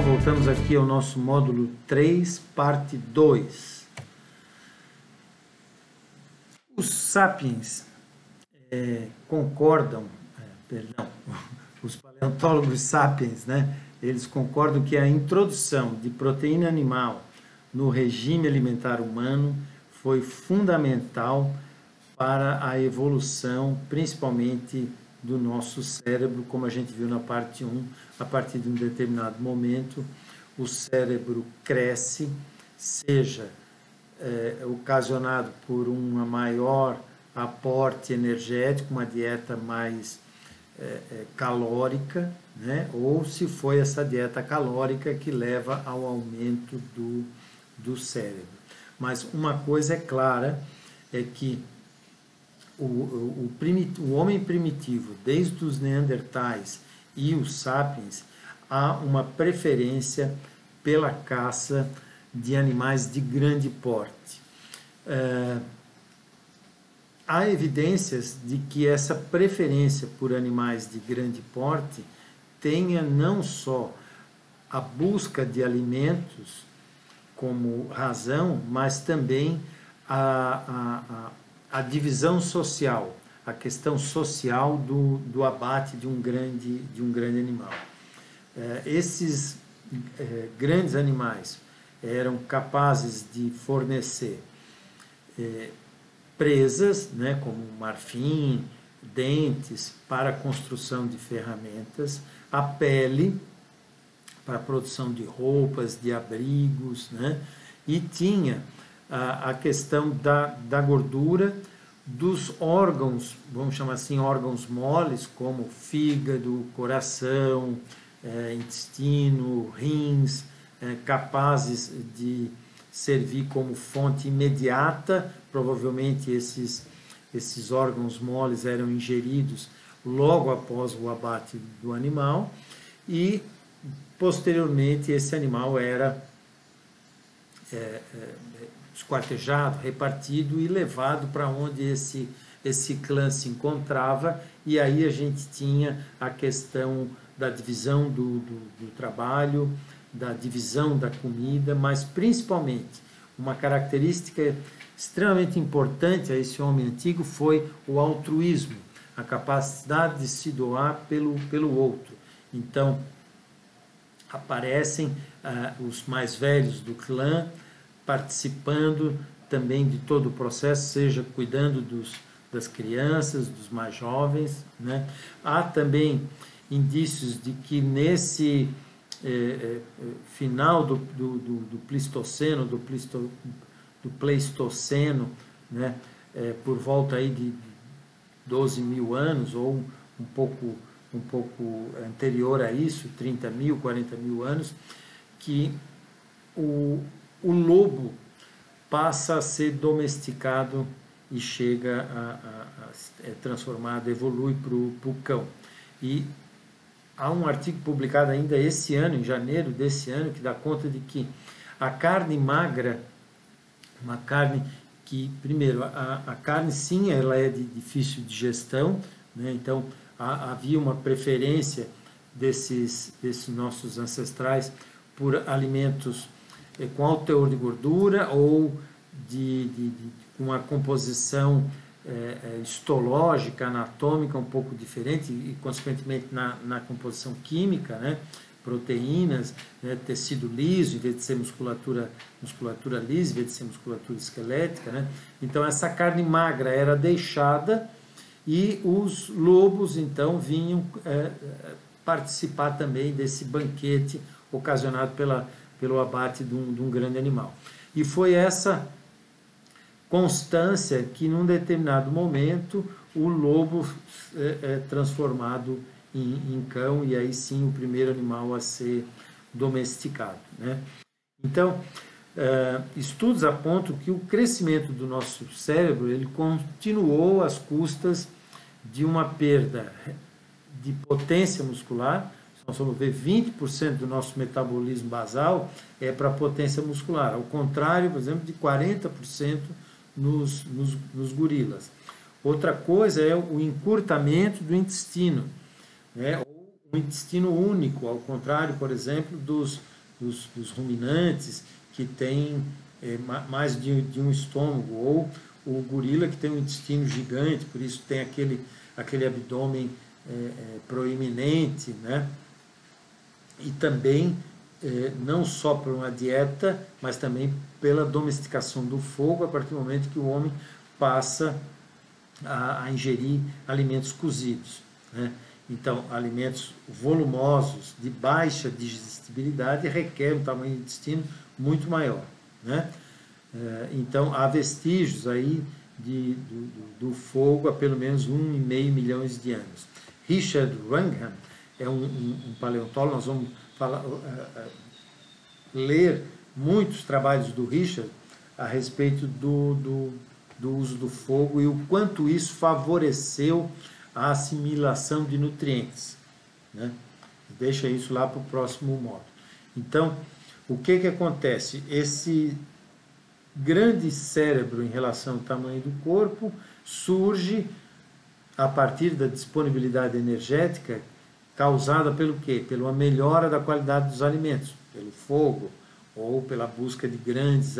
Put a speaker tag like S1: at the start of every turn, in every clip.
S1: voltamos aqui ao nosso módulo 3, parte 2. Os sapiens os paleontólogos sapiens, né, eles concordam que a introdução de proteína animal no regime alimentar humano foi fundamental para a evolução, principalmente do nosso cérebro, como a gente viu na parte 1, a partir de um determinado momento, o cérebro cresce, seja ocasionado por um maior aporte energético, uma dieta mais calórica, né? Ou se foi essa dieta calórica que leva ao aumento do cérebro. Mas uma coisa é clara, é que o homem primitivo, desde os neandertais e os sapiens, há uma preferência pela caça de animais de grande porte. Há evidências de que essa preferência por animais de grande porte tenha não só a busca de alimentos como razão, mas também a divisão social, a questão social do abate de um grande animal. Esses grandes animais eram capazes de fornecer presas, né, como marfim, dentes, para a construção de ferramentas, a pele para a produção de roupas, de abrigos, né, e tinha a questão da gordura, dos órgãos, vamos chamar assim, órgãos moles, como fígado, coração, intestino, rins, capazes de servir como fonte imediata. Provavelmente esses órgãos moles eram ingeridos logo após o abate do animal e, posteriormente, esse animal era esquartejado, repartido e levado para onde esse clã se encontrava, e aí a gente tinha a questão da divisão do trabalho, da divisão da comida, mas principalmente uma característica extremamente importante a esse homem antigo foi o altruísmo, a capacidade de se doar pelo outro. Então, aparecem os mais velhos do clã participando também de todo o processo, seja cuidando das crianças, dos mais jovens, né? Há também indícios de que nesse final do Pleistoceno, do Pleistoceno, né? Por volta aí de 12 mil anos, ou um pouco anterior a isso, 30 mil, 40 mil anos, que o lobo passa a ser domesticado e chega é transformado, evolui para o cão. E há um artigo publicado ainda esse ano, em janeiro desse ano, que dá conta de que a carne magra, uma carne que, primeiro, a carne sim, ela é de difícil digestão, né? Então havia uma preferência desses nossos ancestrais por alimentos com alto teor de gordura ou com uma composição histológica, anatômica um pouco diferente e, consequentemente, na composição química, né? Proteínas, né? Tecido liso, em vez de ser musculatura lisa, em vez de ser musculatura esquelética, né? Então, essa carne magra era deixada e os lobos, então, vinham participar também desse banquete ocasionado pelo abate de um grande animal. E foi essa constância que, num determinado momento, o lobo é transformado em cão, e aí sim o primeiro animal a ser domesticado, né? Então, estudos apontam que o crescimento do nosso cérebro ele continuou às custas de uma perda de potência muscular. Nós vamos ver 20% do nosso metabolismo basal é para potência muscular, ao contrário, por exemplo, de 40% nos gorilas. Outra coisa é o encurtamento do intestino, né? Ou o intestino único, ao contrário, por exemplo, dos ruminantes, que tem mais de um estômago, ou o gorila que tem um intestino gigante, por isso tem aquele abdômen proeminente, né? E também, não só por uma dieta, mas também pela domesticação do fogo, a partir do momento que o homem passa a ingerir alimentos cozidos, né? Então, alimentos volumosos, de baixa digestibilidade, requerem um tamanho de intestino muito maior, né? Então, há vestígios aí do fogo há pelo menos 1,5 milhões de anos. Richard Wrangham é um paleontólogo, nós vamos ler muitos trabalhos do Richard a respeito do uso do fogo e o quanto isso favoreceu a assimilação de nutrientes, né? Deixa isso lá para o próximo módulo. Então, o que acontece? Esse grande cérebro em relação ao tamanho do corpo surge a partir da disponibilidade energética causada pelo quê? Pela melhora da qualidade dos alimentos, pelo fogo ou pela busca de grandes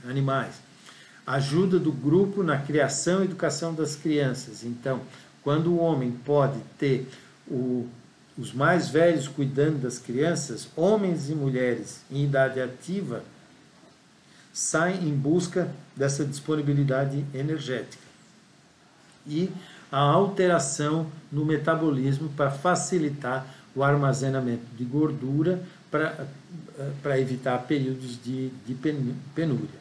S1: animais. Ajuda do grupo na criação e educação das crianças. Então, quando o homem pode ter os mais velhos cuidando das crianças, homens e mulheres em idade ativa saem em busca dessa disponibilidade energética. E a alteração no metabolismo para facilitar o armazenamento de gordura para evitar períodos de penúria,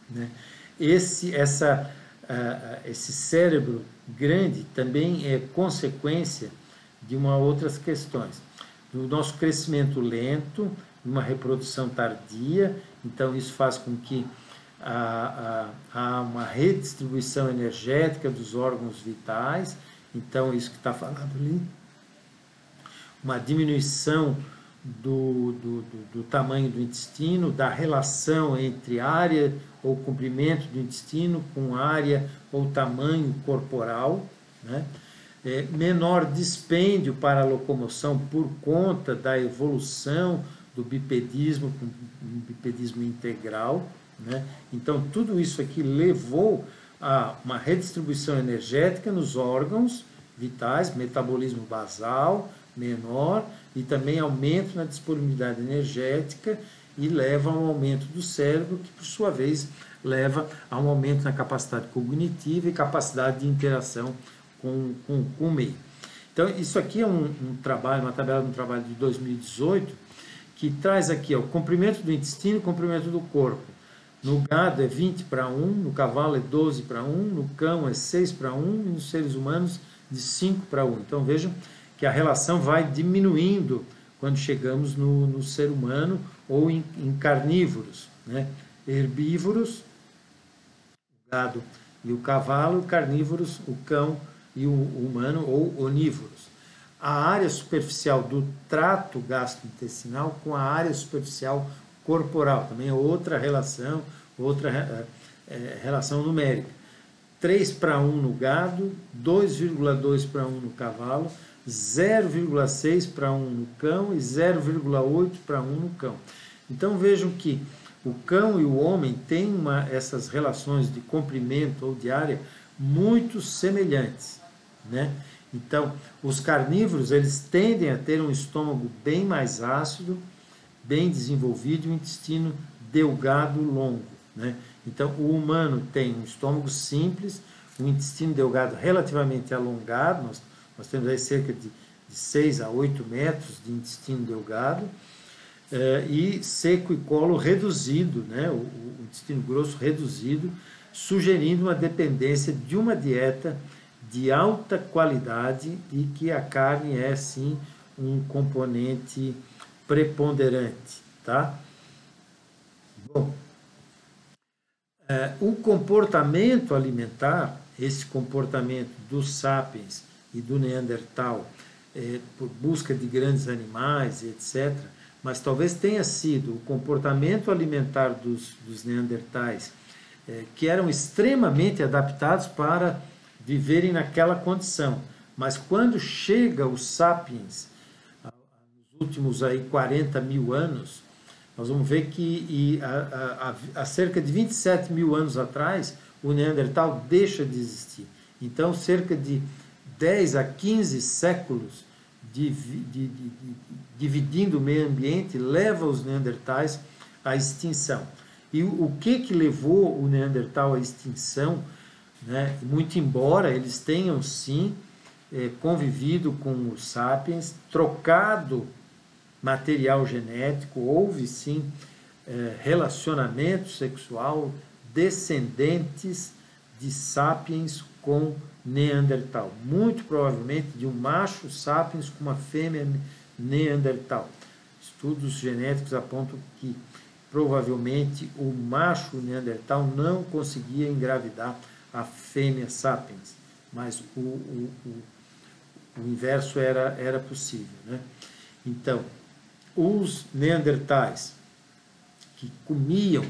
S1: né? Esse cérebro grande também é consequência de outras questões. Do nosso crescimento lento, uma reprodução tardia, então isso faz com que há uma redistribuição energética dos órgãos vitais, então isso que está falando ali, uma diminuição do tamanho do intestino, da relação entre área ou comprimento do intestino com área ou tamanho corporal, né? Menor dispêndio para a locomoção por conta da evolução do bipedismo, com um bipedismo integral, né? Então, tudo isso aqui levou a uma redistribuição energética nos órgãos vitais, metabolismo basal menor e também aumento na disponibilidade energética e leva a um aumento do cérebro, que por sua vez leva a um aumento na capacidade cognitiva e capacidade de interação com o meio. Então, isso aqui é uma tabela de um trabalho de 2018, que traz aqui o comprimento do intestino e o comprimento do corpo. No gado é 20:1, no cavalo é 12:1, no cão é 6:1 e nos seres humanos de 5:1. Então vejam que a relação vai diminuindo quando chegamos no ser humano ou em carnívoros, né? Herbívoros, o gado e o cavalo, carnívoros, o cão e o humano, ou onívoros. A área superficial do trato gastrointestinal com a área superficial corporal, também é outra relação numérica. 3:1 no gado, 2,2:1 no cavalo, 0,6:1 no cão e 0,8:1 no cão. Então vejam que o cão e o homem têm essas relações de comprimento ou de área muito semelhantes, né? Então, os carnívoros, eles tendem a ter um estômago bem mais ácido, bem desenvolvido e um intestino delgado longo, né? Então, o humano tem um estômago simples, um intestino delgado relativamente alongado, nós temos aí cerca de 6 a 8 metros de intestino delgado, e seco e colo reduzido, né? O intestino grosso reduzido, sugerindo uma dependência de uma dieta de alta qualidade e que a carne é, sim, um componente preponderante, tá? Bom, o comportamento alimentar, esse comportamento dos sapiens e do Neandertal, por busca de grandes animais, etc., mas talvez tenha sido o comportamento alimentar dos Neandertais, que eram extremamente adaptados para viverem naquela condição. Mas quando chega os sapiens, nos últimos aí 40 mil anos, nós vamos ver que há cerca de 27 mil anos atrás, o Neandertal deixa de existir. Então, cerca de 10 a 15 séculos dividindo o meio ambiente leva os Neandertais à extinção. E o que levou o Neandertal à extinção, né? Muito embora eles tenham, sim, convivido com os sapiens, trocado material genético, houve, sim, relacionamento sexual, descendentes de sapiens com Neandertal. Muito provavelmente de um macho sapiens com uma fêmea Neandertal. Estudos genéticos apontam que provavelmente o macho Neandertal não conseguia engravidar a fêmea sapiens, mas o inverso era possível, né? Então, os Neandertais que comiam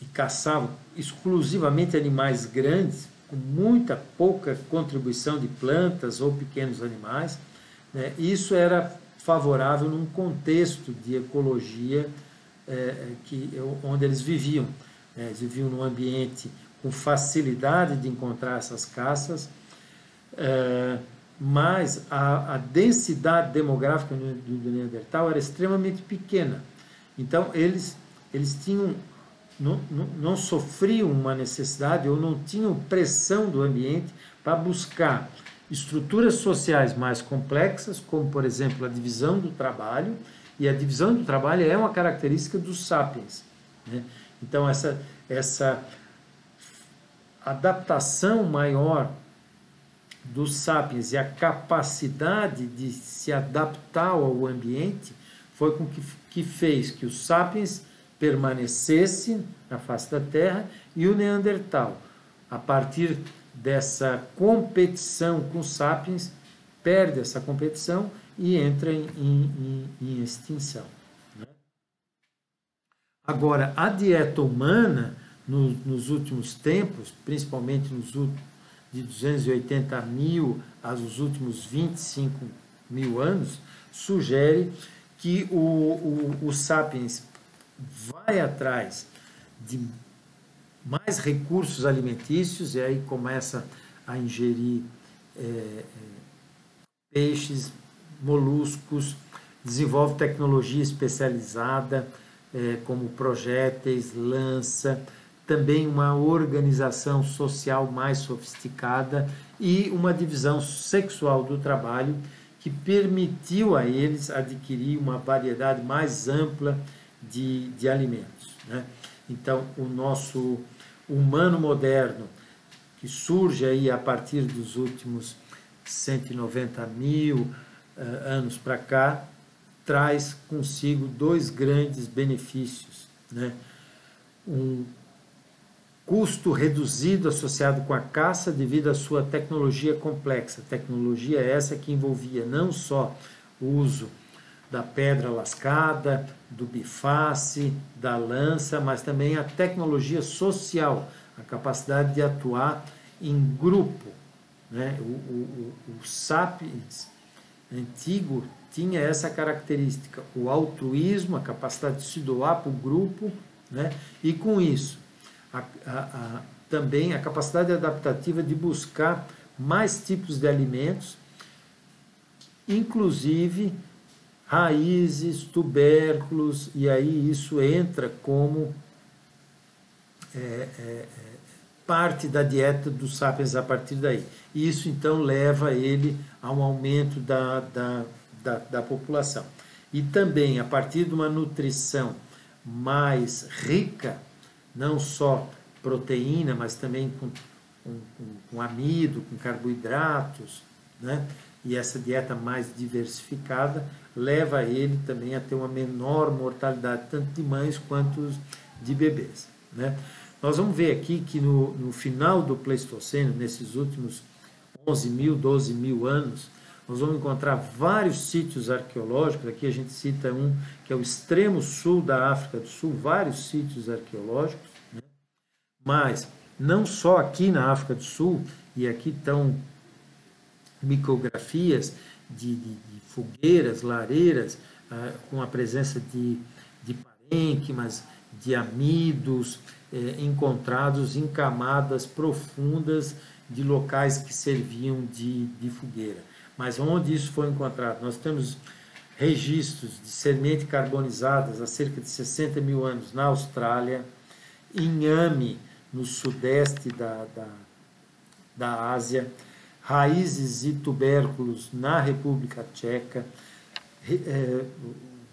S1: e caçavam exclusivamente animais grandes, com muita pouca contribuição de plantas ou pequenos animais, né? Isso era favorável num contexto de ecologia onde eles viviam. Eles viviam num ambiente com facilidade de encontrar essas caças, mas a densidade demográfica do Neandertal era extremamente pequena. Então, eles tinham, não sofriam uma necessidade ou não tinham pressão do ambiente para buscar estruturas sociais mais complexas, como, por exemplo, a divisão do trabalho, e a divisão do trabalho é uma característica dos sapiens, né? Então, essa adaptação maior dos sapiens e a capacidade de se adaptar ao ambiente foi com que fez que os sapiens permanecessem na face da Terra e o Neandertal, a partir dessa competição com os sapiens, perde essa competição e entra em extinção, né? Agora, a dieta humana, nos últimos tempos, principalmente de 280 mil aos últimos 25 mil anos, sugere que o sapiens vai atrás de mais recursos alimentícios e aí começa a ingerir peixes, moluscos, desenvolve tecnologia especializada, como projéteis, lança, também uma organização social mais sofisticada e uma divisão sexual do trabalho que permitiu a eles adquirir uma variedade mais ampla de alimentos, né? Então, o nosso humano moderno, que surge aí a partir dos últimos 190 mil anos para cá, traz consigo dois grandes benefícios, né? Um custo reduzido associado com a caça devido à sua tecnologia complexa. Tecnologia essa que envolvia não só o uso da pedra lascada, do biface, da lança, mas também a tecnologia social, a capacidade de atuar em grupo, né? O sapiens antigo tinha essa característica, o altruísmo, a capacidade de se doar para o grupo, né? E com isso, também a capacidade adaptativa de buscar mais tipos de alimentos, inclusive raízes, tubérculos, e aí isso entra como parte da dieta dos sapiens a partir daí. E isso então leva ele a um aumento da população. E também a partir de uma nutrição mais rica, não só proteína, mas também com amido, com carboidratos, né? E essa dieta mais diversificada leva ele também a ter uma menor mortalidade, tanto de mães quanto de bebês, né? Nós vamos ver aqui que no final do Pleistoceno, nesses últimos 11 mil, 12 mil anos, nós vamos encontrar vários sítios arqueológicos. Aqui a gente cita um que é o extremo sul da África do Sul, vários sítios arqueológicos, né? Mas não só aqui na África do Sul, e aqui estão micografias de fogueiras, lareiras, com a presença de parênquimas, de amidos, encontrados em camadas profundas de locais que serviam de fogueira. Mas onde isso foi encontrado? Nós temos registros de semente carbonizadas há cerca de 60 mil anos na Austrália, inhame no sudeste da Ásia, raízes e tubérculos na República Tcheca,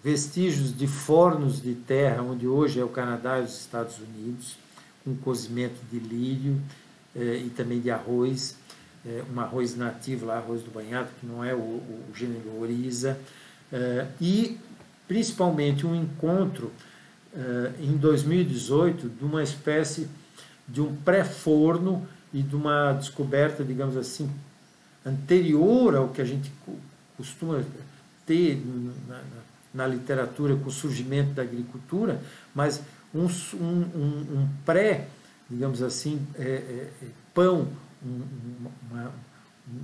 S1: vestígios de fornos de terra, onde hoje é o Canadá e os Estados Unidos, com cozimento de lírio e também de arroz, um arroz nativo lá, arroz do banhado, que não é o gênero oriza, e principalmente um encontro em 2018 de uma espécie de um pré-forno e de uma descoberta, digamos assim, anterior ao que a gente costuma ter na literatura com o surgimento da agricultura, mas um pré, digamos assim, pão,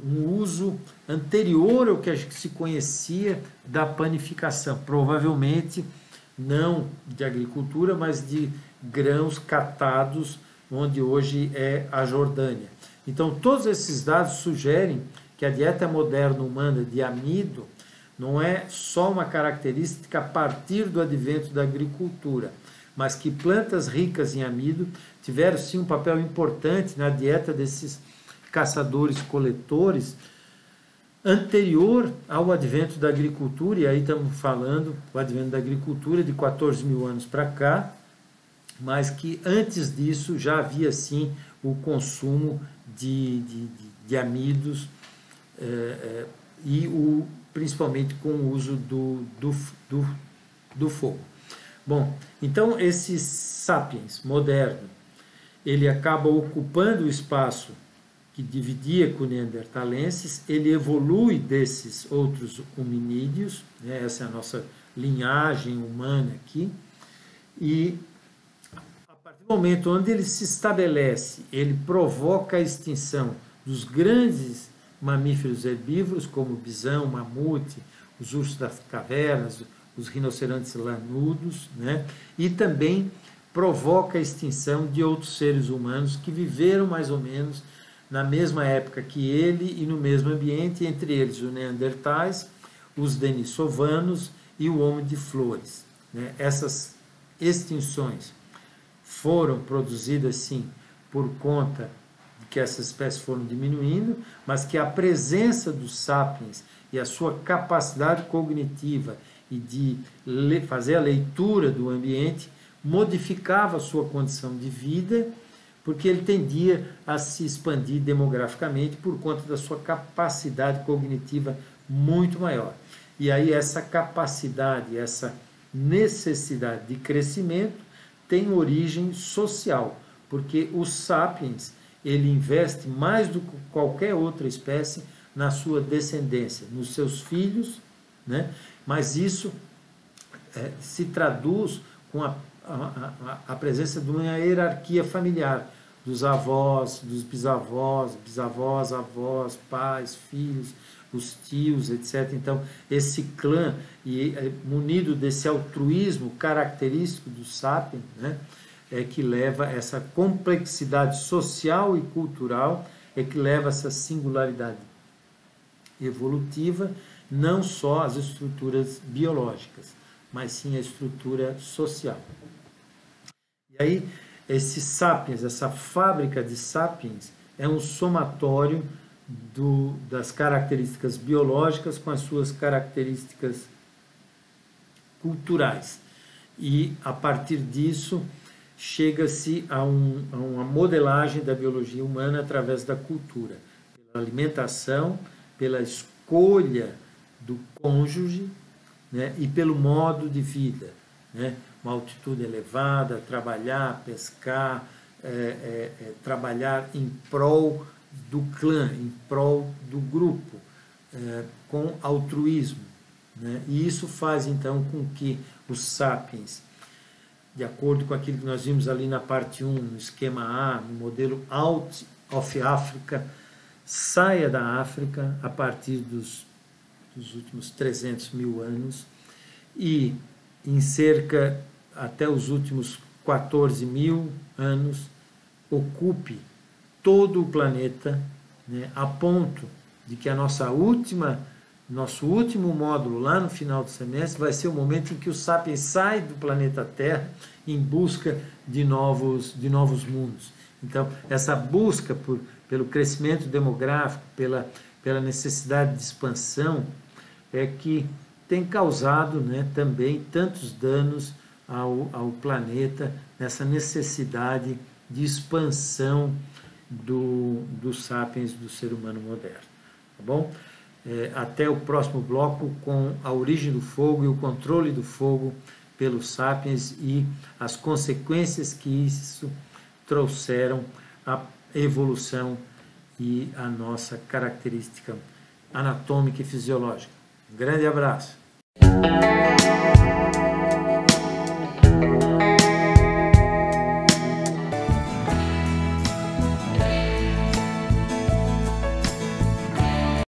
S1: um uso anterior ao que se conhecia da panificação, provavelmente não de agricultura, mas de grãos catados, onde hoje é a Jordânia. Então, todos esses dados sugerem que a dieta moderna humana de amido não é só uma característica a partir do advento da agricultura, mas que plantas ricas em amido tiveram sim um papel importante na dieta desses caçadores-coletores anterior ao advento da agricultura, e aí estamos falando do advento da agricultura de 14 mil anos para cá, mas que antes disso já havia sim o consumo de amidos e principalmente com o uso do fogo. Bom, então esse sapiens moderno, ele acaba ocupando o espaço que dividia com neandertalenses, ele evolui desses outros hominídeos, né? Essa é a nossa linhagem humana aqui, e a partir do momento onde ele se estabelece, ele provoca a extinção dos grandes mamíferos herbívoros, como o bisão, o mamute, os ursos das cavernas, os rinocerontes lanudos, né? E também provoca a extinção de outros seres humanos que viveram mais ou menos na mesma época que ele e no mesmo ambiente, entre eles os neandertais, os denisovanos e o homem de flores, né? Essas extinções foram produzidas, sim, por conta de que essas espécies foram diminuindo, mas que a presença dos sapiens e a sua capacidade cognitiva e de fazer a leitura do ambiente modificava a sua condição de vida, porque ele tendia a se expandir demograficamente por conta da sua capacidade cognitiva muito maior. E aí essa capacidade, essa necessidade de crescimento tem origem social, porque os sapiens, ele investe mais do que qualquer outra espécie na sua descendência, nos seus filhos, né? Mas isso se traduz com a presença de uma hierarquia familiar, dos avós, dos bisavós, avós, pais, filhos, os tios, etc. Então, esse clã, munido desse altruísmo característico do sapiens, né, é que leva essa complexidade social e cultural, é que leva essa singularidade evolutiva, não só as estruturas biológicas, mas sim a estrutura social. E aí, esse sapiens, essa fábrica de sapiens, é um somatório das características biológicas com as suas características culturais. E, a partir disso, chega-se a uma modelagem da biologia humana através da cultura, pela alimentação, pela escolha do cônjuge, né, e pelo modo de vida, né, uma altitude elevada, trabalhar, pescar, trabalhar em prol do clã, em prol do grupo, com altruísmo, né, e isso faz então com que os sapiens, de acordo com aquilo que nós vimos ali na parte 1, no esquema A, no modelo Out of Africa, saia da África a partir dos dos últimos 300 mil anos, e em cerca até os últimos 14 mil anos ocupe todo o planeta, né, a ponto de que nosso último módulo lá no final do semestre vai ser o momento em que o Sapiens sai do planeta Terra em busca de novos mundos. Então, essa busca pelo crescimento demográfico, pela necessidade de expansão, é que tem causado, né, também tantos danos ao planeta, nessa necessidade de expansão do Sapiens, do ser humano moderno. Tá bom? Até o próximo bloco com a origem do fogo e o controle do fogo pelos Sapiens e as consequências que isso trouxeram à evolução e à nossa característica anatômica e fisiológica. Um grande abraço!